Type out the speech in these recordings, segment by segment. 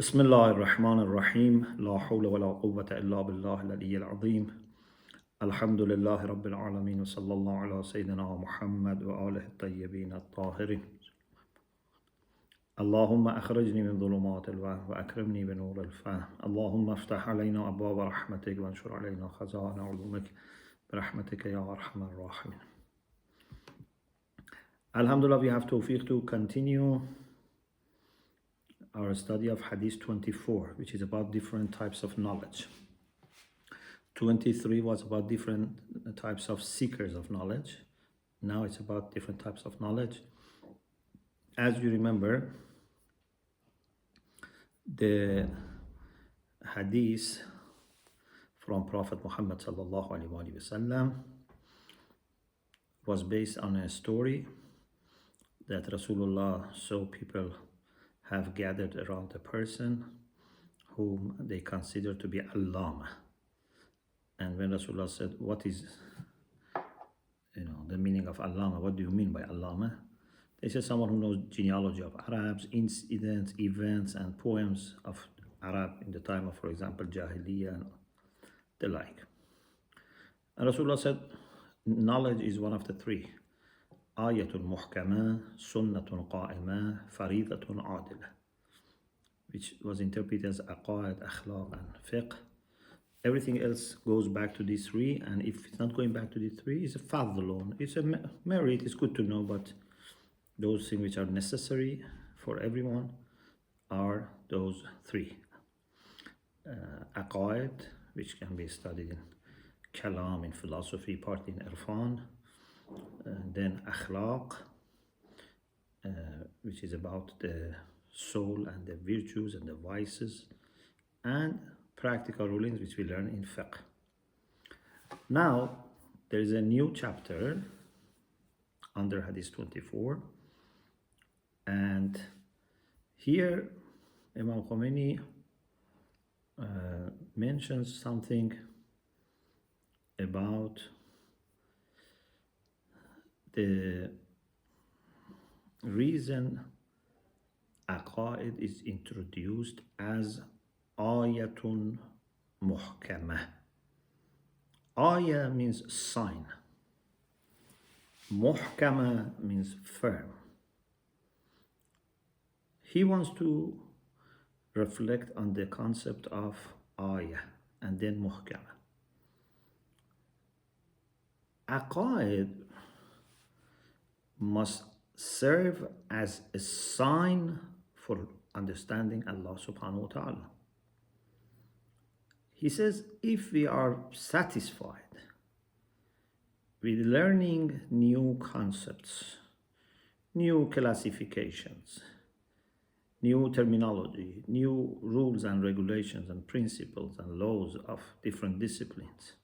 بسم الله الرحمن الرحيم لا حول ولا قوة إلا بالله العلي العظيم الحمد لله رب العالمين وصلى الله على سيدنا محمد وآله الطيبين الطاهرين اللهم أخرجني من ظلمات الوهم وأكرمني بنور الفهم اللهم افتح علينا أبواب رحمتك وانشر علينا خزائن علومك برحمتك يا أرحم الراحمين. Alhamdulillah, we have tawfiq to continue our study of Hadith 24, which is about different types of knowledge. 23 was about different types of seekers of knowledge. Now it's about different types of knowledge. As you remember, the Hadith from Prophet Muhammad sallallahu alaihi wasallam was based on a story that Rasulullah saw people have gathered around a person whom they consider to be Allama. And when Rasulullah said, what is the meaning of Allama? What do you mean by Allama? They said someone who knows genealogy of Arabs, incidents, events, and poems of Arab in the time of, for example, Jahiliyyah and the like. And Rasulullah said, knowledge is one of the three. Ayatun muhkama, sunnatun qa'ima, faridatun adila, which was interpreted as aqaid, akhlaq, and fiqh. Everything else goes back to these three, and if it's not going back to these three, it's a fadlun, it's a merit, it's good to know, but those things which are necessary for everyone are those three. Aqaid, which can be studied in kalam, in philosophy, part in irfan, then akhlaq, which is about the soul and the virtues and the vices, and practical rulings which we learn in fiqh. Now there is a new chapter under Hadith 24, and here Imam Khomeini mentions something about the reason aqaid is introduced as ayatun muhkamah. Ayah means sign. Muhkamah means firm. He wants to reflect on the concept of ayah and then muhkamah. Aqaid must serve as a sign for understanding Allah subhanahu wa ta'ala. He says, if we are satisfied with learning new concepts, new classifications, new terminology, new rules and regulations and principles and laws of different disciplines,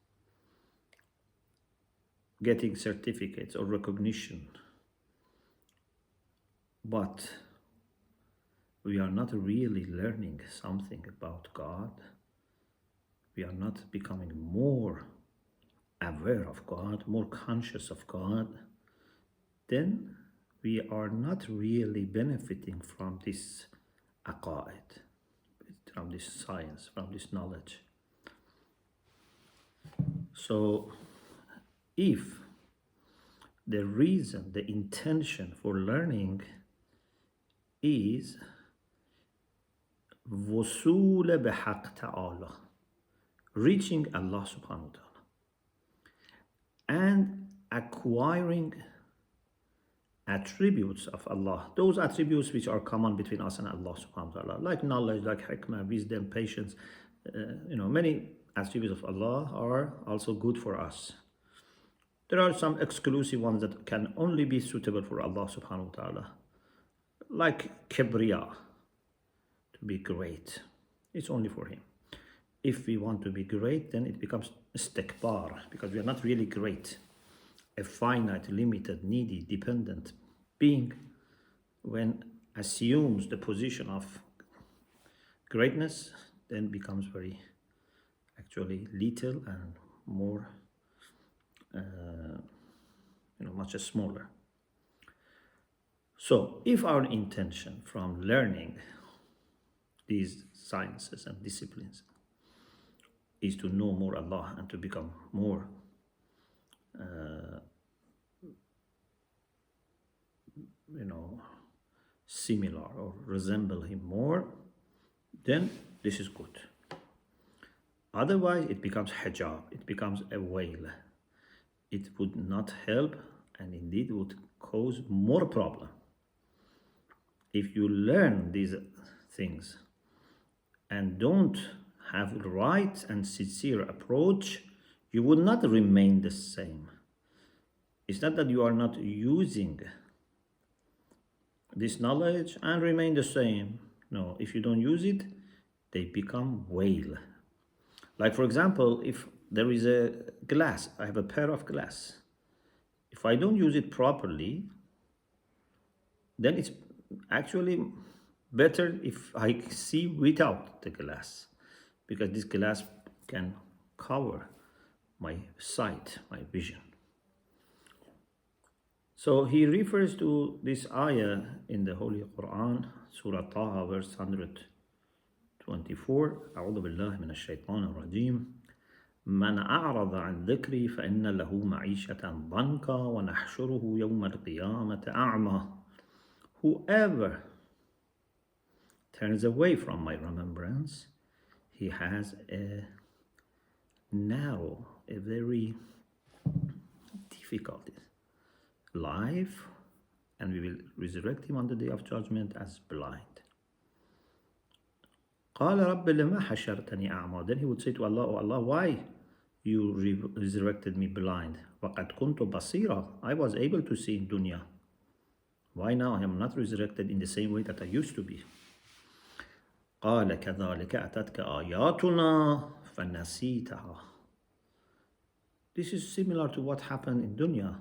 getting certificates or recognition, but we are not really learning something about God, we are not becoming more aware of God, more conscious of God, then we are not really benefiting from this aqaid, from this science, from this knowledge. So if the reason, the intention for learning is wusul bihaq ta'ala, reaching Allah subhanahu wa ta'ala and acquiring attributes of Allah, those attributes which are common between us and Allah subhanahu wa ta'ala, like knowledge, like hikmah, wisdom, patience, many attributes of Allah are also good for us. There are some exclusive ones that can only be suitable for Allah subhanahu wa ta'ala, like kibriya, to be great. It's only for Him. If we want to be great, then it becomes istikbar, because we are not really great. A finite, limited, needy, dependent being, when assumes the position of greatness, then becomes very actually little and more much smaller. So if our intention from learning these sciences and disciplines is to know more Allah and to become more similar or resemble him more, then this is good. Otherwise, it becomes hijab, it becomes a veil. It would not help, and indeed would cause more problem. If you learn these things and don't have right and sincere approach, you will not remain the same. It's not that you are not using this knowledge and remain the same. No, if you don't use it, they become veil. Like for example, if there is a glass, I have a pair of glass. If I don't use it properly, then it's actually better if I see without the glass, because this glass can cover my sight, my vision. So he refers to this ayah in the Holy Quran, Surah Taha, verse 124. أعوذ بالله من الشيطان الرجيم. من أعرض عن ذكري فإن له معيشة ضنكا ونحشره يوم القيامة أعمى. Whoever turns away from my remembrance, he has a narrow, a very difficult life, and we will resurrect him on the day of judgment as blind. قال رب لما حشرتني أعمى. Then he would say to Allah, oh Allah, why you resurrected me blind? وقد كنت بصيرا. I was able to see in dunya. Why now I am not resurrected in the same way that I used to be? قال كذلك أتتك آياتنا فنسيتها. This is similar to what happened in dunya.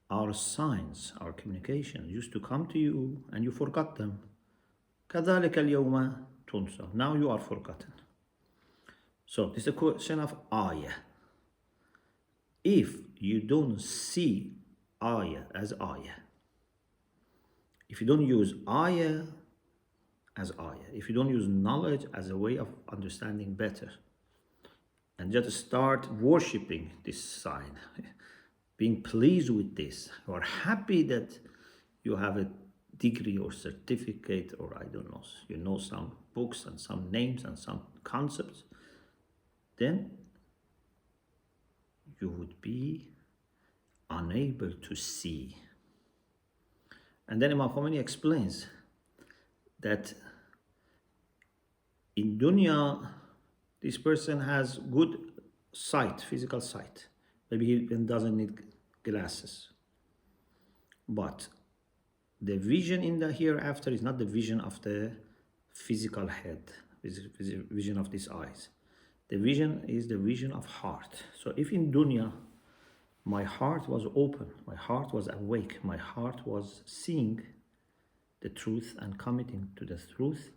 Our signs, our communication used to come to you and you forgot them. كذلك اليوم تنسى. Now you are forgotten. So this is a question of ayah. If you don't see ayah as ayah, if you don't use ayah as ayah, if you don't use knowledge as a way of understanding better, and just start worshipping this sign, being pleased with this, you are happy that you have a degree or certificate, or I don't know, you know some books and some names and some concepts, then you would be unable to see. And then Imam Khomeini explains that in dunya, this person has good sight, physical sight. Maybe he even doesn't need glasses. But the vision in the hereafter is not the vision of the physical head, vision of these eyes. The vision is the vision of heart. So if in dunya, my heart was open, my heart was awake, my heart was seeing the truth and committing to the truth,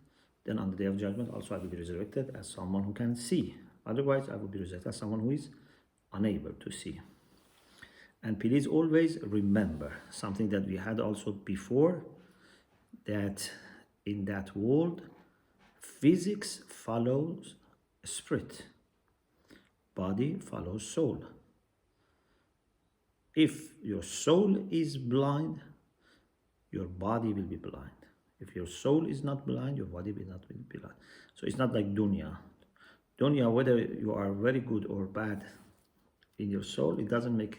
then on the day of judgment also I will be resurrected as someone who can see. Otherwise I will be resurrected as someone who is unable to see. And please always remember something that we had also before, that in that world, physics follows spirit, body follows soul. If your soul is blind, your body will be blind. If your soul is not blind, your body will not be blind. So it's not like dunya. Dunya, whether you are very good or bad in your soul, it doesn't make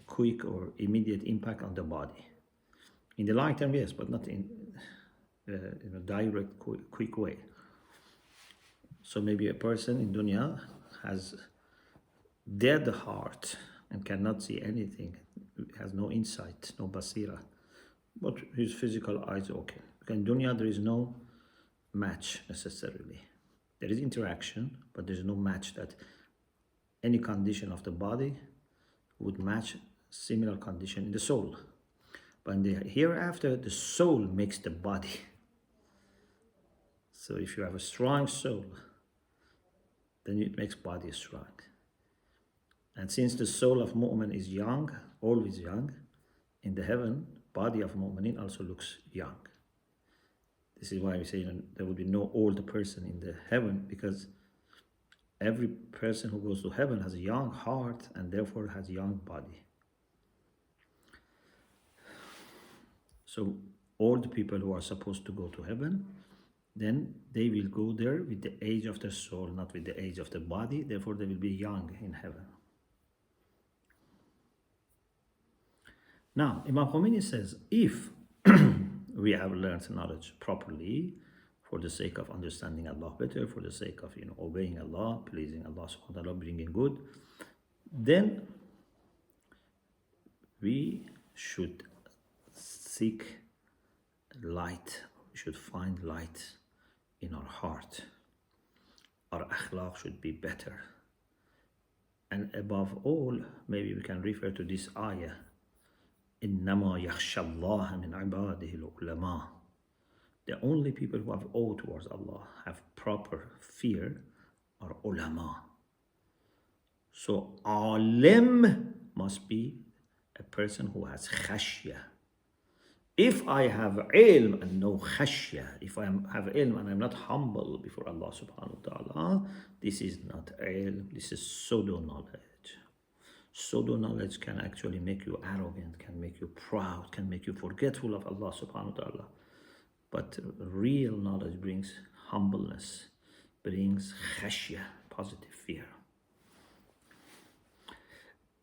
quick or immediate impact on the body. In the long term, yes, but not in a direct, quick way. So maybe a person in dunya has dead heart and cannot see anything, has no insight, no basira, but his physical eyes are okay. Because in dunya there is no match necessarily. There is interaction, but there is no match that any condition of the body would match similar condition in the soul. But in the hereafter, the soul makes the body. So if you have a strong soul, then it makes body strong. And since the soul of mu'min is young, always young, in the heaven, body of mu'minin also looks young. This is why we say there will be no old person in the heaven, because every person who goes to heaven has a young heart and therefore has a young body. So all the people who are supposed to go to heaven, then they will go there with the age of their soul, not with the age of the body. Therefore, they will be young in heaven. Now, Imam Khomeini says, if we have learned knowledge properly, for the sake of understanding Allah better, for the sake of obeying Allah, pleasing Allah subhanahu wa ta'ala, bringing good, then we should seek light. We should find light in our heart. Our akhlaq should be better. And above all, maybe we can refer to this ayah, إِنَّمَا يَخْشَى اللَّهَ مِنْ عِبَادِهِ الْعُلَمَاء. The only people who have awe towards Allah, have proper fear, are ulama. So alim must be a person who has khashya. If I have ilm and no khashya, if I have ilm and I'm not humble before Allah subhanahu wa ta'ala, this is not ilm, this is pseudo knowledge. Pseudo knowledge can actually make you arrogant, can make you proud, can make you forgetful of Allah subhanahu wa ta'ala. But real knowledge brings humbleness, brings khashya, positive fear.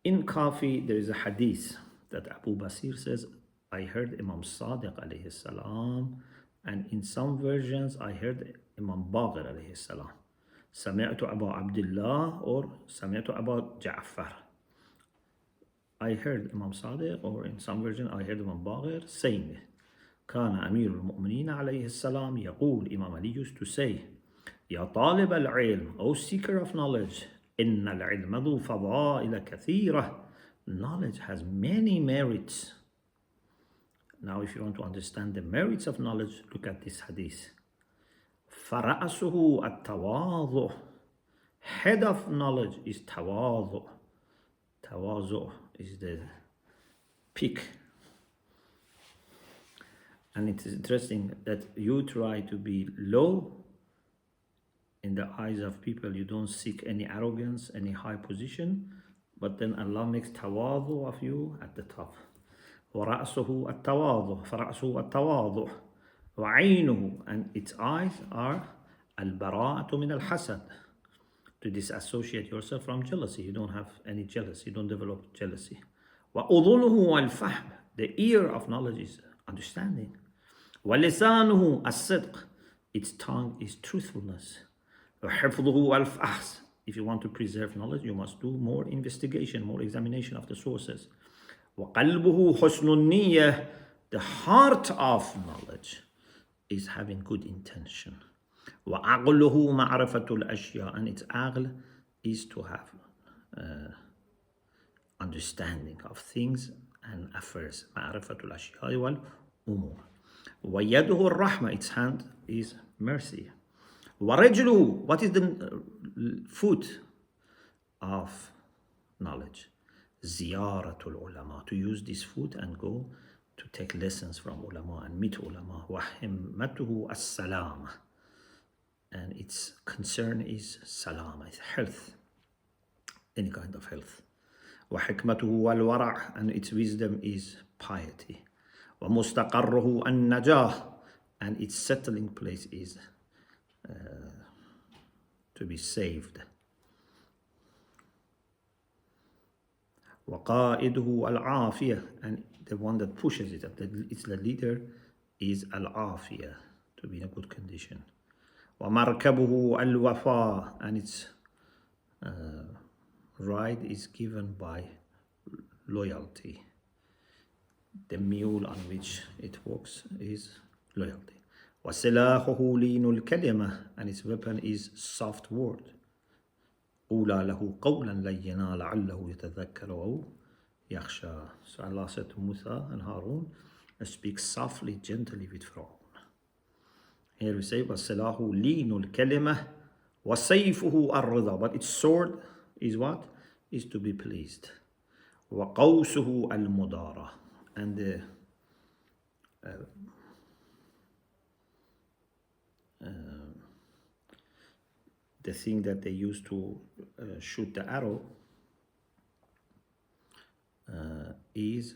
In Kafi, there is a hadith that Abu Basir says, I heard Imam Sadiq alayhi salam, and in some versions I heard Imam Baqir alayhi salam. سمعت أبا عبد الله or سمعت أبا جعفر. I heard Imam Sadiq, or in some version I heard Imam Baqir saying, كان أمير المؤمنين عليه السلام يقول, Imam Ali used to say, يا طالب العلم, O seeker of knowledge, إن العلم ذو فضائل كثيرة. Knowledge has many merits. Now, if you want to understand the merits of knowledge, look at this hadith. فرأسه التواضع. Head of knowledge is tawadhu. Tawadhu is the peak. And it is interesting that you try to be low in the eyes of people. You don't seek any arrogance, any high position, but then Allah makes tawadhu of you at the top. وَرَأْسُهُ التَّوَاضُعُ فَرَأْسُهُ التَّوَاضُعُ وَعَيْنُهُ, and its eyes are الْبَرَاءَةُ مِنَ الْحَسَدِ, to disassociate yourself from jealousy. You don't have any jealousy, you don't develop jealousy. وَأُذُنُهُ الْفَهْمِ, the ear of knowledge is understanding. وَلِسَانُهُ الصِّدْقِ, its tongue is truthfulness. وَحِفْظُهُ الْفَحْصِ, if you want to preserve knowledge, you must do more investigation, more examination of the sources. وَقَلْبُهُ حُسْنُ النِّيَّةِ, the heart of knowledge is having good intention. وَعَقْلُهُ مَعْرِفَةُ الْأَشْيَاءِ, and its aql is to have understanding of things and affairs. مَعْرِفَةُ الْأَشْيَاءِ وَالْأُمُورِ. وَيَدُهُ الرَّحْمَةِ, its hand is mercy. وَرَجْلُهُ, what is the foot of knowledge? Ziyaratul ulama, to use this foot and go to take lessons from ulama and meet ulama. وَحِمَّتُهُ السَّلَامَ, and its concern is salama, it's health, any kind of health. وَحِكْمَتُهُ الْوَرَعُ, and its wisdom is piety. وَمُسْتَقَرُّهُ النَّجَاةِ, and its settling place is to be saved. وَقَائِدُهُ الْعَافِيَةِ, and the one that pushes it, it's the leader, is al-afiyah, to be in a good condition. وَمَرْكَبُهُ الْوَفَاءِ, and its ride is given by loyalty. The mule on which it walks is loyalty. وَسِلَاحُهُ لِينُ الْكَلِمَةِ, and its weapon is soft word. أولى له قولا لينا لعله يتذكر أو يخشى. So Allah said to Musa and Harun, speak softly, gently with Pharaoh. Here we say, وَسِلَاحُ لِينُ الْكَلِمَةِ وَسَيْفُهُ الرِّضَى, but its sword is what? Is to be pleased. وَقَوْسُهُ الْمُدَارَةِ, and the thing that they use to shoot the arrow is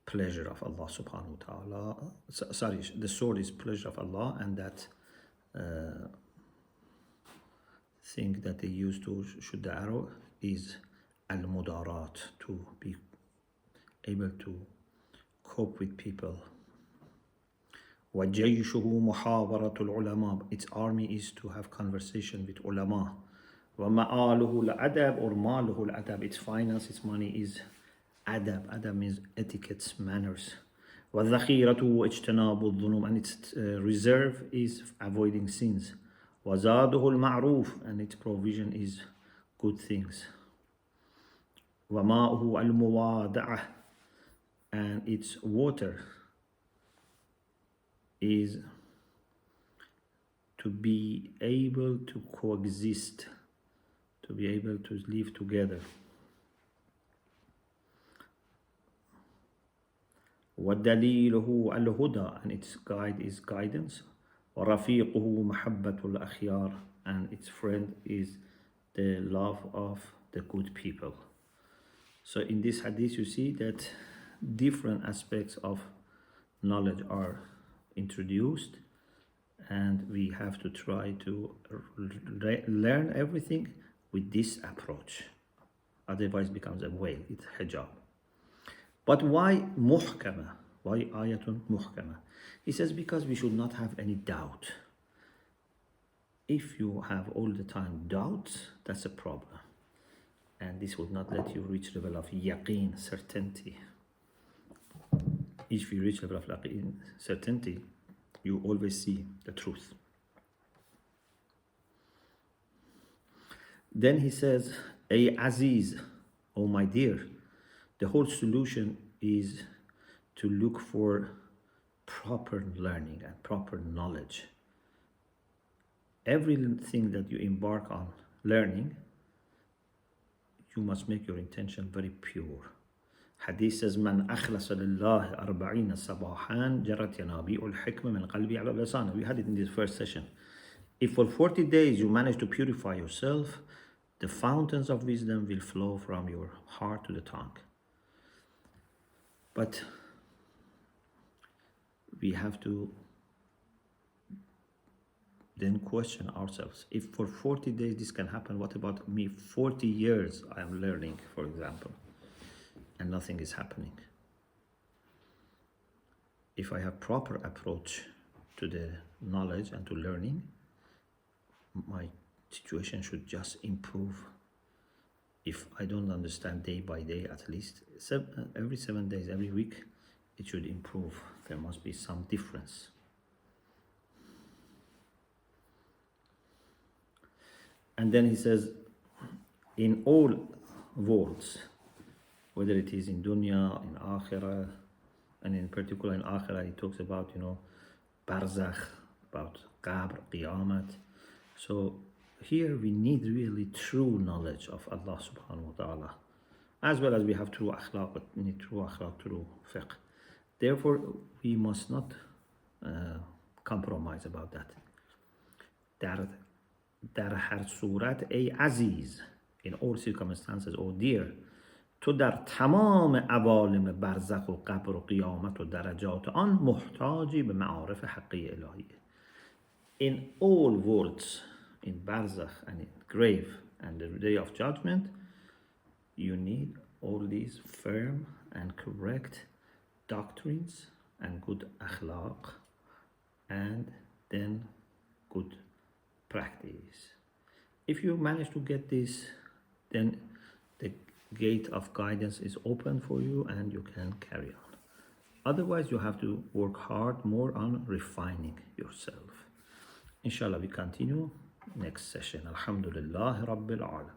pleasure of Allah subhanahu wa ta'ala. Sorry, the sword is pleasure of Allah, and that thing that they use to shoot the arrow is al-mudarat, to be able to cope with people. وَجَيْشُهُ مُحَاوَرَةُ الْعُلَمَاء, its army is to have conversation with ulama. وَمَآلُهُ الْأَدَبُ, or مَالُهُ الْأَدَبُ, its finance, its money is adab. Adab means etiquettes, manners. وَذَخِيرَتُهُ اجْتِنَابُ الظُّنُوبِ, and its reserve is avoiding sins. وَزَادُهُ الْمَعْرُوفُ, and its provision is good things. وَمَاؤُهُ الْمُوَادَعَةُ, and its water is to be able to coexist, to be able to live together. وَدَلِيلُهُ الْهُدَى, and its guide is guidance. وَرَفِيقُهُ مَحَبَّةُ الْأَخْيَارِ, and its friend is the love of the good people. So in this hadith you see that different aspects of knowledge are introduced, and we have to try to learn everything with this approach. Otherwise it becomes a veil, it's hijab. But why muhkama? Why ayatun muhkama? He says because we should not have any doubt. If you have all the time doubts, that's a problem. And this would not let you reach the level of yaqeen, certainty. If you reach the level of yaqeen, certainty, you always see the truth. Then he says, Ay Aziz, oh my dear, the whole solution is to look for proper learning and proper knowledge. Everything that you embark on learning, you must make your intention very pure. Hadith says, Man akhlasa lillahi arba'ina sabahan jarat yanabi'ul hikmah min qalbi ala lisan. We had it in this first session. If for 40 days you manage to purify yourself, the fountains of wisdom will flow from your heart to the tongue. But we have to then question ourselves. If for 40 days this can happen, what about me? 40 years I am learning, for example, and nothing is happening. If I have proper approach to the knowledge and to learning, my situation should just improve. If I don't understand day by day, at least every 7 days, every week, it should improve. There must be some difference. And then he says, in all worlds, whether it is in dunya, in akhirah, and in particular in akhirah, he talks about, barzakh, about qabr, qiyamat. So here we need really true knowledge of Allah subhanahu wa ta'ala, as well as we have true akhlaq, but we need true akhlaq, true fiqh. Therefore, we must not compromise about that. در هر صورت ای عزیز, in all circumstances, oh dear, تو در تمام عوالم برزخ و قبر و قیامت و درجات آن محتاجی به معارف حقی الهیه. In all worlds, in barzakh and in grave and the day of judgment, you need all these firm and correct doctrines and good akhlaq, and then good practice. If you manage to get this, then the gate of guidance is open for you and you can carry on. Otherwise, you have to work hard more on refining yourself. Inshallah, we continue next session. Alhamdulillah Rabbil Alam.